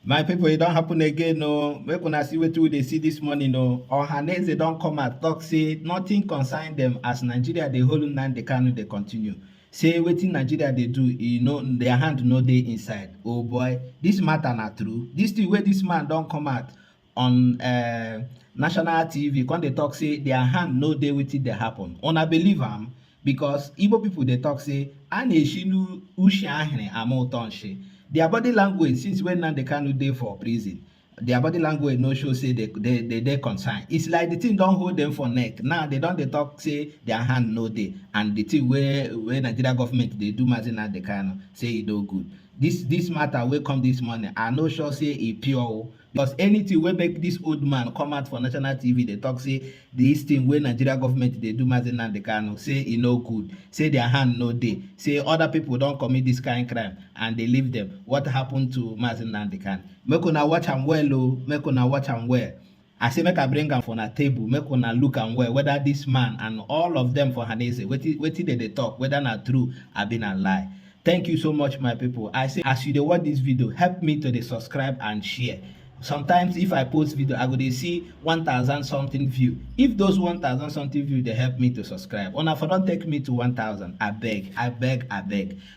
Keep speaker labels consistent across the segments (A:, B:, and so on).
A: My people, it don't happen again, no. Make una see what they see this morning, no. Ohanaeze, they don't come and talk, say nothing concern them as Nigeria, they hold Nnamdi Kanu, they continue. Say wetin Nigeria they do, you know, their hand no dey inside. Oh boy, this matter not true. This thing where this man don't come out on national TV, when they talk, say their hand no dey wetin dey happen. Una believe am because Igbo people they talk say aneshinu ushi ahne amotonshi. Their body language since when Nnamdi Kanu dey for prison, their body language no show say they concern. It's like the thing don't hold them for neck. Now they don't they talk say their hand no dey, and the thing where Nigeria government they do Mazi Nnamdi Kanu say it no good. This matter will come this morning. I no sure say it pure because anything will make this old man come out for national TV. They talk say this thing where Nigeria government they do Mazi Nnamdi Kanu say it no good. Say their hand no dey. Say other people don't commit this kind of crime and they leave them. What happened to Mazi Nnamdi Kanu? Make una watch am well, oh. Make una watch am well. I say make I bring am for a table. Make una look am well whether this man and all of them for Ohanaeze wetin they talk whether not true or been a lie. Thank you so much, my people. I say as you dey watch this video, help me to subscribe and share. Sometimes if I post video, I go dey see 1,000 something view. If those 1,000 something view they help me to subscribe, una for don't take me to 1,000. I beg.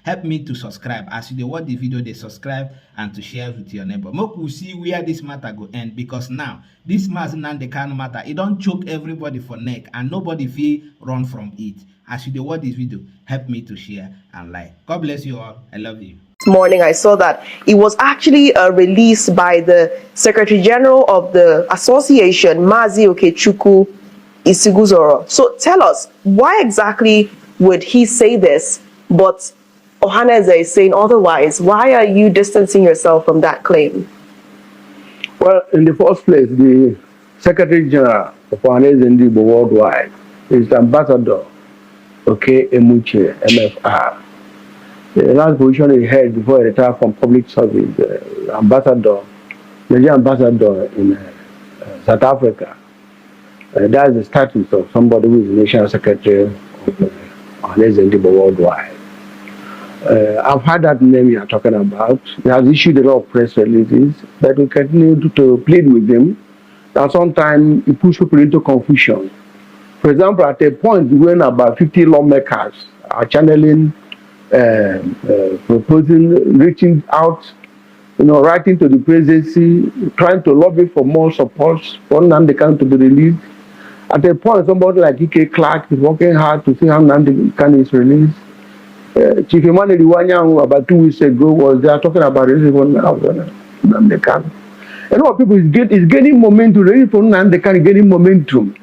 A: Help me to subscribe. As you dey watch the video, they subscribe and to share with your neighbor. Make we see where this matter go end, because now this Mazi Nnamdi Kanu matter, it don't choke everybody for neck and nobody feel run from it. As you dey watch this video, help me to share and like. God bless you all. I love you.
B: This morning I saw that it was actually released by the Secretary General of the Association, Mazi Okechukwu Isiguzoro. So tell us, why exactly would he say this, but Ohanaeze is saying otherwise? Why are you distancing yourself from that claim?
C: Well, in the first place, the Secretary General of Ohanaeze worldwide is the ambassador, okay, Emuche, MFR. The last position he held before he retired from public service, Nigerian ambassador in South Africa. That's the status of somebody who is the national secretary of Ohanaeze worldwide. I've heard that name you are talking about. He has issued a lot of press releases, but we continue to plead with him. And sometimes he pushes people into confusion. For example, at a point when about 50 lawmakers are channeling, proposing, reaching out, writing to the presidency, trying to lobby for more support for Nnamdi Kanu to be released. At a point, somebody like E.K. Clark is working hard to see how Nnamdi Kanu is released. Chief Emmanuel Iwanya, about 2 weeks ago, was there talking about releasing Nnamdi Kanu. A lot of people is gaining momentum, ready for Nnamdi Kanu getting momentum.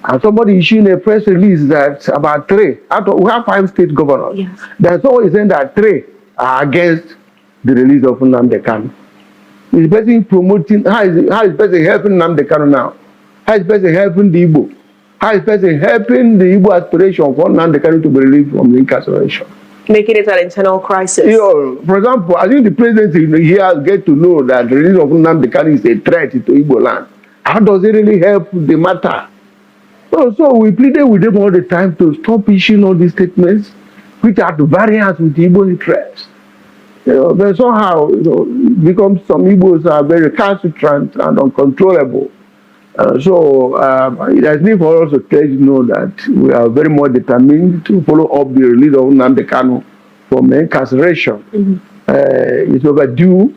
C: And somebody issuing a press release that about 3, we have 5 state governors.
B: Yes.
C: There's always saying that 3 are against the release of Nnamdi Kanu. Is person promoting, how is person helping Nnamdi Kanu now? How is person helping the Igbo? How is person helping the Igbo aspiration for Nnamdi Kanu to be released from the incarceration?
B: Making it an internal crisis.
C: For example, I think the presidency here get to know that the release of Nnamdi Kanu is a threat to Igbo land. How does it really help the matter? So we pleaded with them all the time to stop issuing all these statements, which are at variance with Igbo interests. But somehow, becomes some Igbos are very recalcitrant and uncontrollable. It is need for us to let you know that we are very much determined to follow up the release of Nnamdi Kanu from incarceration. It's overdue.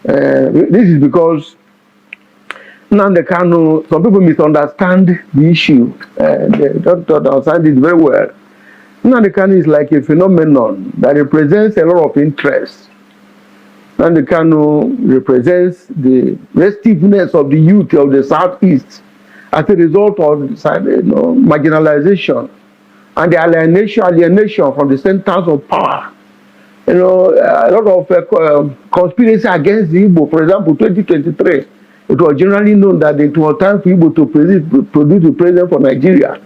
C: This is because Nnamdi Kanu, some people misunderstand the issue. They don't understand it very well. Nnamdi Kanu is like a phenomenon that represents a lot of interest. Nnamdi Kanu represents the restiveness of the youth of the Southeast as a result of marginalization and the alienation from the centers of power. A lot of conspiracy against the Igbo. For example, 2023. It was generally known that it was time for Igbo to produce a president for Nigeria.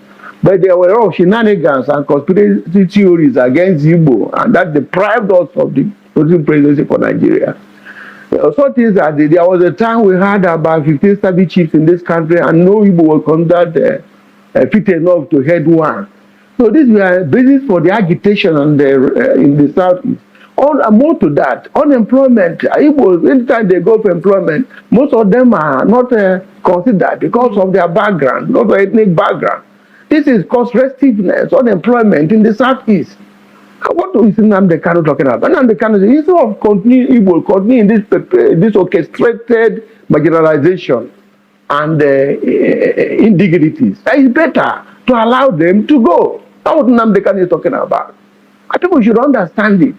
C: But there were a lot of shenanigans and conspiracy theories against Igbo, and that deprived us of the presidency for Nigeria. So things that there was a time we had about 15 Sabi chiefs in this country, and no Igbo was considered fit enough to head one. So these were basis for the agitation in the Southeast. More to that, unemployment, Igbos, anytime they go for employment, most of them are not considered because of their background, not their ethnic background. This is cost restiveness, unemployment in the southeast. What is Nnamdi Kanu talking about? Nnamdi Kanu is instead of continuing this orchestrated marginalization and indignities, it's better to allow them to go. That's what Nnamdi Kanu is talking about. I think we should understand it.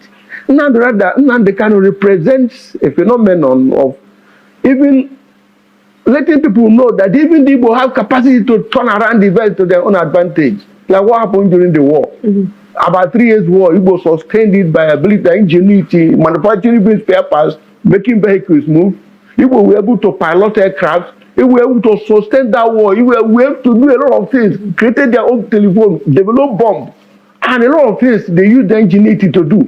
C: Nnamdi Kanu represents a phenomenon of even letting people know that even the Igbo have capacity to turn around the events to their own advantage, like what happened during the war. About 3 years war, Igbo sustained it by ability, ingenuity, manufacturing spare parts, making vehicles move. Igbo were able to pilot aircraft. They were able to sustain that war. They were able to do a lot of things, created their own telephone, developed bombs, and a lot of things they used the ingenuity to do.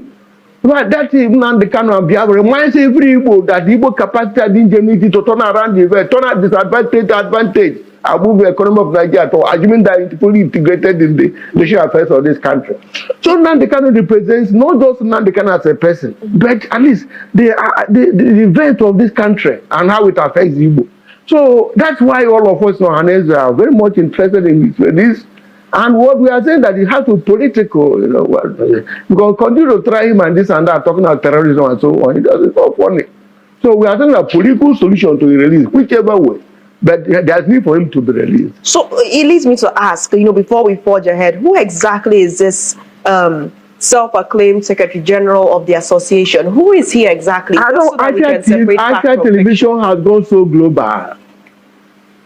C: But that is Nnamdi Kanu and Biafra reminds every Igbo that the Igbo capacity and ingenuity to turn around the event, turn out disadvantage to advantage, and move the economy of Nigeria to assuming that it's fully integrated in the national affairs of this country. So Nnamdi Kanu represents not just Nnamdi Kanu as a person, but at least the event of this country and how it affects Igbo. So that's why all of us in Ohanaeze are very much interested in this. And what we are saying that it has to political, because continue to try him and this and that, talking about terrorism and so on. It's not funny. So we are talking a political solution to the release, whichever way. But there's need for him to be released.
B: So it leads me to ask, before we forge ahead, who exactly is this self-acclaimed Secretary General of the association? Who is he exactly?
C: Actual television has gone so global.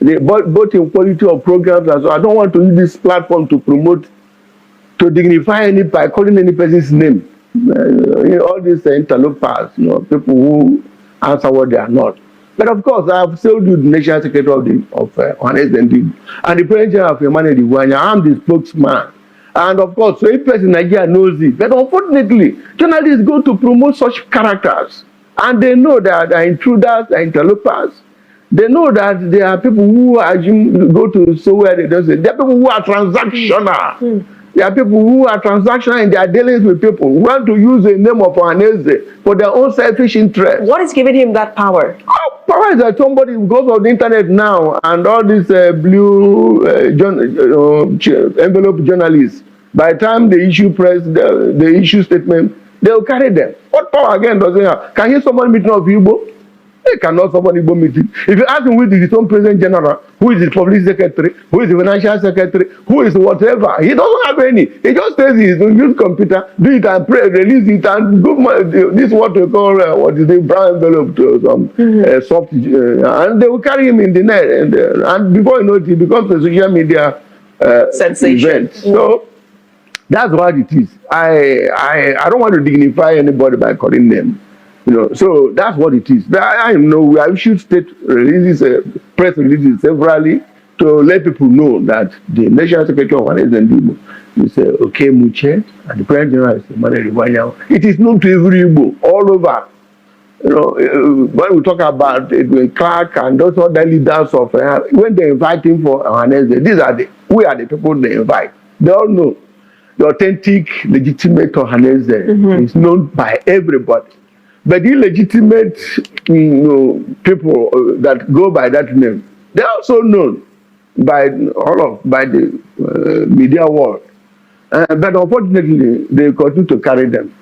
C: Both in quality of programs and so I don't want to use this platform to promote, to dignify any by calling any person's name. All these interlopers, people who answer what they are not. But of course, I have still do the National Secretary of Ohanaeze and the President of Nnamdi. I'm the spokesman. And of course, so a person in Nigeria knows it. But unfortunately, journalists go to promote such characters. And they know that they are intruders, they are interlopers. They know that there are people who go to somewhere they don't say. There are people who are transactional. There are people who are transactional in their dealings with people who want to use the name of Ohanaeze for their own selfish interest.
B: What is giving him that power?
C: Power is that somebody, because of the internet now and all these blue envelope journalists, by the time they issue press, they issue statement, they will carry them. What power again does he have? Can you summon meeting of Igbo? They cannot summon Igbo meeting. If you ask him who is his own president general, who is his public secretary, who is the financial secretary, who is whatever, he doesn't have any. He just says he's going to use computer, do it and pray, release it, and go. This is what we call what is the brown envelope to some soft, and they will carry him in the net, and before you know it, it becomes a social media
B: sensation.
C: Event. So that's what it is. I don't want to dignify anybody by calling them. So that's what it is. But I know we have issued state releases, press releases severally to let people know that the National Secretary of Ohanaeze and is okay Muche, and the President General is Nnamdi. It is known to every Igbo all over. When we talk about Edwin Clark and those other leaders of when they invite him for Ohanaeze, we are the people they invite. They all know the authentic, legitimate Ohanaeze is known by everybody. But the illegitimate, people that go by that name, they're also known by the media world. But unfortunately, they continue to carry them.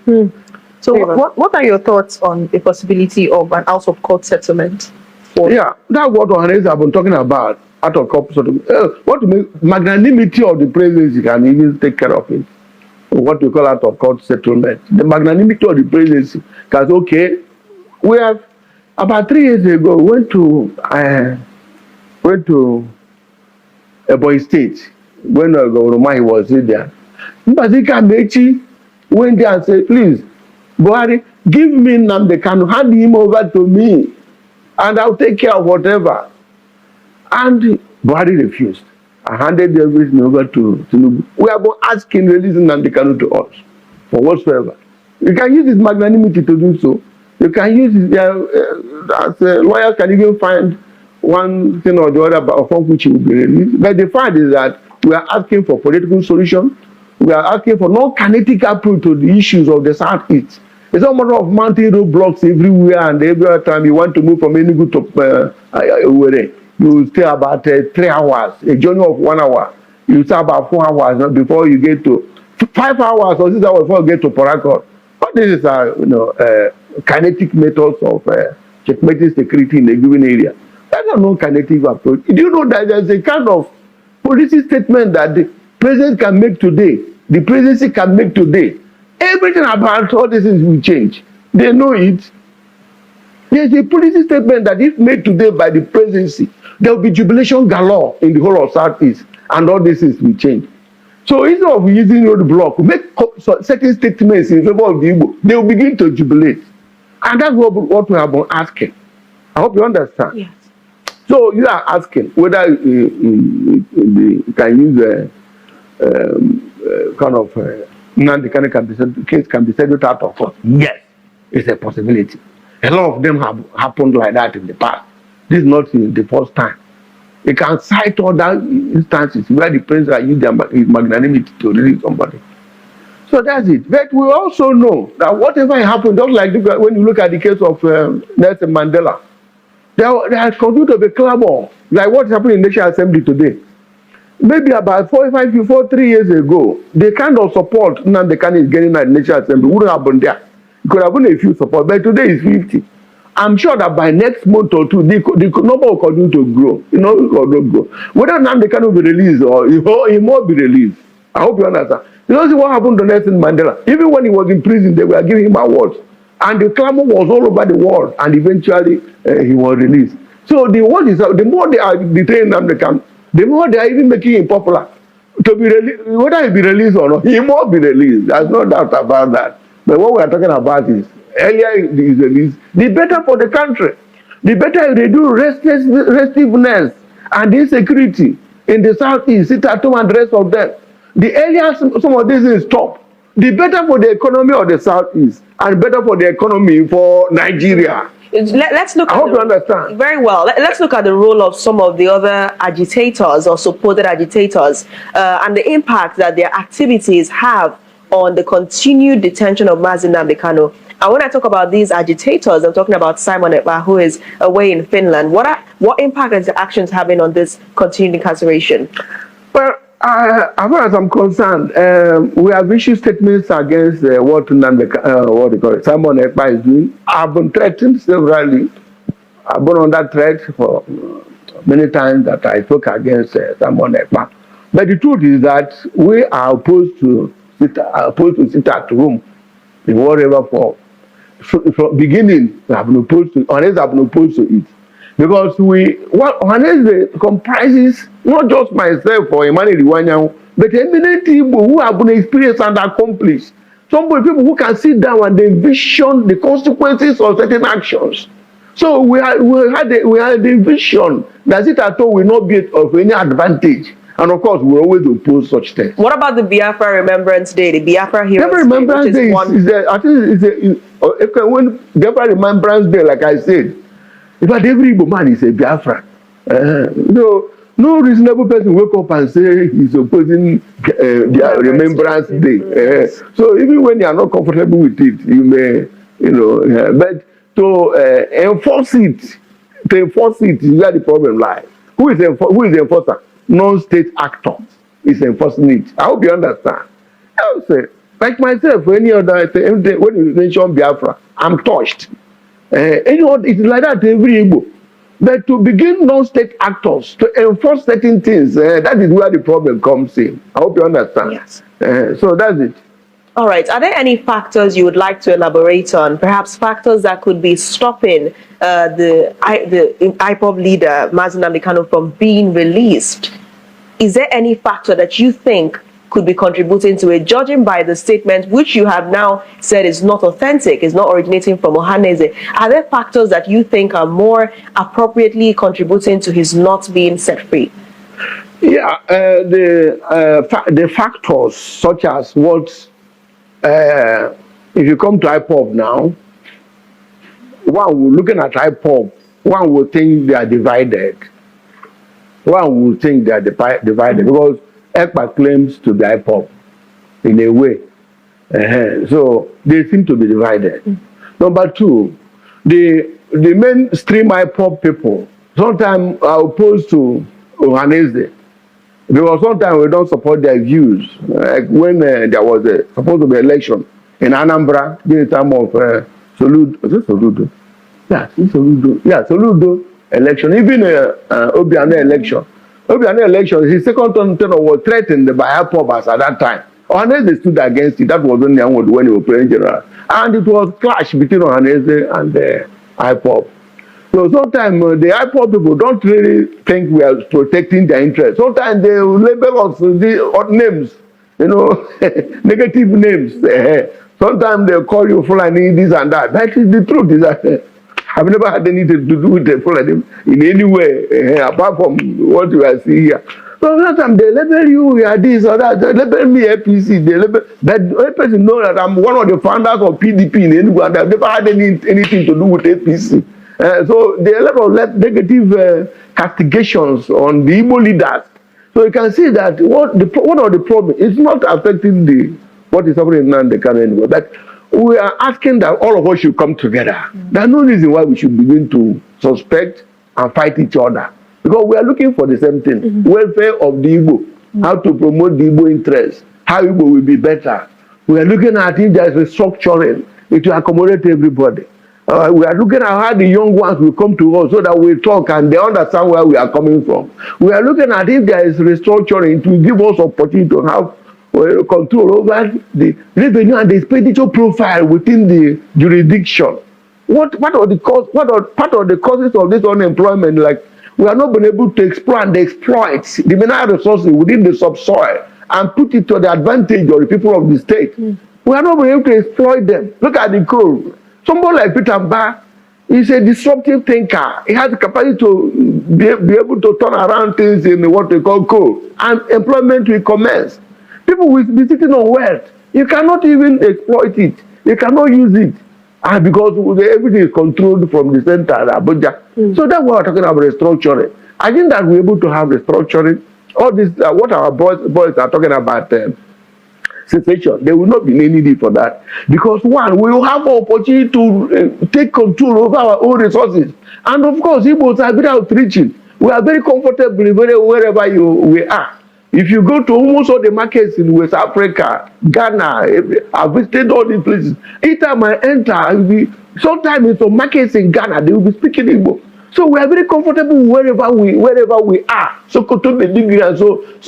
B: So, what are your thoughts on the possibility of an out-of-court settlement?
C: Yeah, that's what Ohanaeze have been talking about. Out-of-court settlement. What magnanimity of the presidency can even take care of it. What we call out-of-court settlement. The magnanimity of the presidency. Because, okay, we have, about 3 years ago, went to Ebonyi State when Romai was there. Mbazika Mechi went there and said, please, Buhari, give me Nnamdi Kanu, hand him over to me, and I'll take care of whatever. And Buhari refused. I handed everything over to Tinubu. We have been asking releasing Nnamdi Kanu to us for whatsoever. You can use his magnanimity to do so. You can use his, as lawyers can even find one thing or the other upon which he will be released. But the fact is that we are asking for political solution. We are asking for non-kinetic approach to the issues of the Southeast. It's a matter of mounting roadblocks everywhere, and every time you want to move from Enugu to Owerri, you stay about 3 hours. A journey of 1 hour, you stay about 4 hours before you get to 5 hours or 6 hours before you get to Port Harcourt. But this is kinetic methods of checkmating security in a given area. That's a non-kinetic approach. Do you know that there's a kind of policy statement that the president can make today, the presidency can make today? Everything about all these things will change. They know it. There's a policy statement that if made today by the presidency, there will be jubilation galore in the whole of Southeast, and all these things will change. So instead of using roadblock, make certain statements in favor of the Igbo, they will begin to jubilate. And that's what we have been asking. I hope you understand.
B: Yes.
C: So you are asking whether you can use a kind of Nnamdi case can be settled out of court. Yes, it's a possibility. A lot of them have happened like that in the past. This is not the first time. You can cite other instances where the president used their magnanimity to release somebody. So that's it. But we also know that whatever happened, just like when you look at the case of Nelson Mandela, there has continued to be clamor, like what's happening in the National Assembly today. Maybe about 3 years ago, the kind of support Nnamdi Kanu is getting at the National Assembly wouldn't have been there. It could have been a few support, but today is 50. I'm sure that by next month or two, the number will continue to grow. It will grow. Whether Nnamdi Kanu will be released or he won't be released. I hope you understand. You know, see what happened to Nelson Mandela. Even when he was in prison, they were giving him awards. And the clamor was all over the world. And eventually, he was released. So the more they are detaining Nnamdi Kanu, the more they are even making him popular. To be released, whether he be released or not, he must be released. There's no doubt about that. But what we are talking about is, earlier he is released, the better for the country. The better they do restiveness and insecurity in the Southeast, sit at home and the rest of them. The earlier some of these things stop, the better for the economy of the Southeast and better for the economy for Nigeria.
B: Let's look.
C: I hope you understand.
B: Very well. Let's look at the role of some of the other agitators or supported agitators and the impact that their activities have on the continued detention of Nnamdi Kanu. And when I talk about these agitators, I'm talking about Simon Ekpa, who is away in Finland. What impact is the actions having on this continued incarceration?
C: Well, as far as I'm concerned, we have issued statements against what Simon Ekpa is doing. I've been threatened severally. I've been on that threat for many times that I spoke against Simon Ekpa. But the truth is that we are opposed to sit at home in whatever form. From beginning, we have been opposed to Ohanaeze. Have been opposed to it because Ohanaeze comprises not just myself or Emmanuel Iwanyan, but eminent people who have been experienced and accomplished. Some people who can sit down and envision the consequences of certain actions. So we had the vision that sit at home will not be of any advantage. And of course, we always oppose such things.
B: What about the Biafra Remembrance Day, the Biafra Heroes
C: Biafra Remembrance Day when Biafra Remembrance Day, like I said, in fact, every Igbo man is a Biafra. No reasonable person wake up and say he's opposing Remembrance Day. So even when you are not comfortable with it, you may, but to enforce it is where the problem lies. Who is the enforcer? Non-state actor is enforcing it. I hope you understand. I would say, like myself, any other, when you mention Biafra, I'm touched. It's like that every Igbo. But to begin non-state actors to enforce certain things, that is where the problem comes in. I hope you understand.
B: Yes.
C: So that's it.
B: All right. Are there any factors you would like to elaborate on? Perhaps factors that could be stopping the IPOB leader, Nnamdi Kanu, from being released? Is there any factor that you think could be contributing to it, judging by the statement which you have now said is not authentic, is not originating from Ohanaeze? Are there factors that you think are more appropriately contributing to his not being set free?
C: Yeah, the factors such as what, if you come to IPOB now, looking at IPOB, one will think they are divided. One will think they are divided because ECPA claims to be IPOB in a way. So they seem to be divided. Number two, the mainstream IPOP people sometimes are opposed to Ohanaeze. Because sometimes we don't support their views. Like when there was supposed to be election in Anambra during the time of Soludo. Is it Soludo? Yeah, it's Soludo. Yeah, Soludo election. Even Obiano election. Obiano election, his second term was threatened by IPOB at that time. Ohanaeze stood against it. That was when he was playing general. And it was clash between Ohanaeze and IPOB. So sometimes the IPOB people don't really think we are protecting their interests. Sometimes they label us with names, negative names. Sometimes they call you Fulani, this and that. That is the truth. Is that I've never had anything to do with the Fulani in any way, apart from what you are seeing here. So sometimes they label you, we are this or that. They label me APC. They label, but the person knows that I'm one of the founders of PDP in Enugu, and I've never had anything to do with APC. So there are a lot of negative castigations on the Igbo leaders. So you can see that one of the problems is not affecting what is happening in Nnamdi Kanu anymore. But we are asking that all of us should come together. There's no reason why we should begin to suspect and fight each other. Because we are looking for the same thing. Welfare of the Igbo. How to promote the Igbo interests. How Igbo will be better. We are looking at if there is restructuring. It will accommodate everybody. We are looking at how the young ones will come to us so that we talk and they understand where we are coming from. We are looking at if there is restructuring to give us opportunity to have control over the revenue and the expenditure profile within the jurisdiction. What are the part of the causes of this unemployment? Like we are not been able to explore and exploit the mineral resources within the subsoil and put it to the advantage of the people of the state. We are not been able to exploit them. Look at the coal. Somebody like Peter Mba is a disruptive thinker. He has the capacity to be able to turn around things in what we call coal. And employment will commence. People will be sitting on wealth. You cannot even exploit it. You cannot use it. And because everything is controlled from the center, Abuja. So that's why we're talking about restructuring. I think that we're able to have restructuring. All this, what our boys are talking about, situation, there will not be any need for that. Because one, we will have an opportunity to take control over our own resources. And of course, Igbos are very outreaching. We are very comfortable wherever we are. If you go to almost all the markets in West Africa, Ghana, I've visited all these places. Each time I enter, sometimes in some markets in Ghana, they will be speaking Igbo. So we are very comfortable wherever we are. So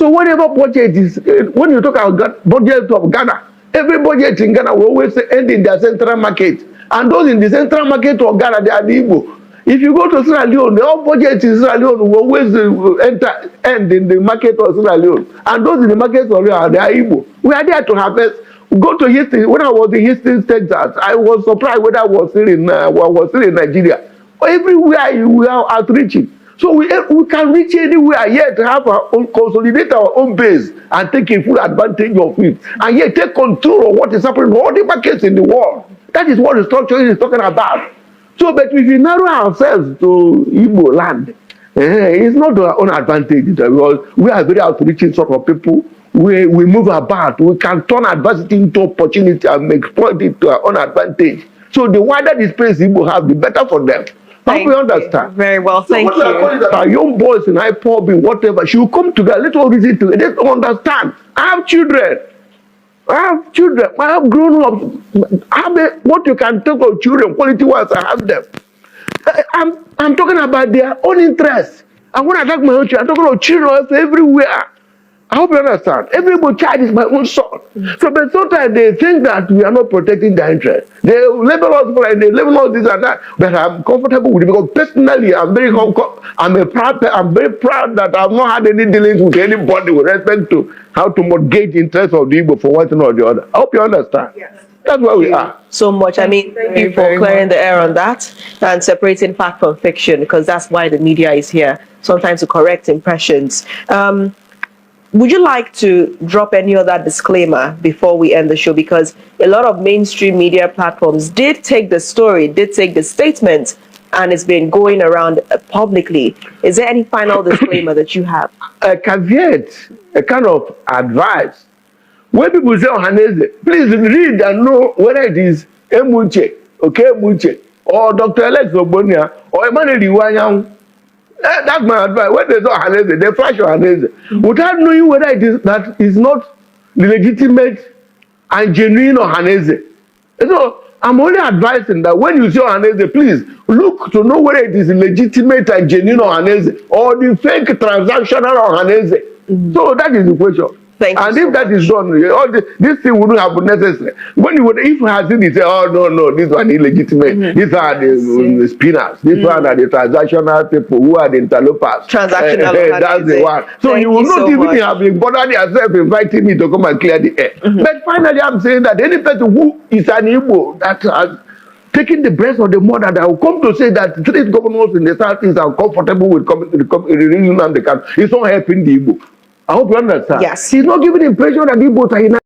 C: whatever budget is, when you talk about budget of Ghana, every budget in Ghana will always end in their central market. And those in the central market of Ghana, they are the Igbo. If you go to Sierra Leone, the whole budget in Sierra Leone will always end in the market of Sierra Leone. And those in the market of Sierra Leone, they are Igbo. We are there to harvest. Go to Houston. When I was in Houston, Texas, I was surprised whether I was still in Nigeria. Everywhere we are outreaching. So we can reach anywhere, yet have consolidate our own base and take a full advantage of it. And yet take control of what is happening in all the markets in the world. That is what the structure is talking about. So, but if we narrow ourselves to Igbo land, it's not to our own advantage because we are very outreaching sort of people. We move about. We can turn adversity into opportunity and exploit it to our own advantage. So the wider the space Igbo have, the better for them. Thank you understand?
B: Very well, thank you.
C: Our young boys in IPOB, whatever, should come together. Let's all reason to let's understand. I have children. I have grown up. What you can talk of children, quality wise, I have them. I'm talking about their own interests. And when I talk my own children, I'm talking about children everywhere. I hope you understand. Every child is my own son. So, but sometimes they think that we are not protecting their interests. They label us for and they label us this and that. But I'm comfortable with it because personally, I'm very proud that I've not had any dealings with anybody with respect to how to mortgage interests of the Igbo for one thing or the other. I hope you understand. Yes. That's where we are.
B: So much. I mean, thank you for clearing the air on that and separating fact from fiction because that's why the media is here, sometimes to correct impressions. Would you like to drop any other disclaimer before we end the show? Because a lot of mainstream media platforms did take the story, did take the statement, and it's been going around publicly. Is there any final disclaimer that you have?
C: A caveat, a kind of advice. when people say Ohanaeze, please read and know whether it is Emuche, okay, Emuche, or Dr. Alex Obonia, or Emmanuel Iwanyang. That's my advice. When they say Ohanaeze, they flash Ohanaeze. Without knowing whether it is that is not the legitimate and genuine Ohanaeze. So I'm only advising that when you see Ohanaeze, please look to know whether it is legitimate and genuine Ohanaeze or the fake transactional Ohanaeze. So that is the question.
B: Thank you
C: and
B: so
C: if that
B: much.
C: is done, all this thing wouldn't have been necessary. When you would, if you had seen it, say, oh no, this one illegitimate. These are the spinners. These one are the transactional people who are the interlopers.
B: Transactional.
C: That's the one. So you will not even have been bothered yourself inviting me to come and clear the air. But finally, I'm saying that any person who is an Igbo that has taking the breast of the mother that will come to say that three governors in the southeast are comfortable with the Kanu, it's not helping the Igbo. I hope you understand.
B: Yes.
C: He's not giving the impression that Igbos are united.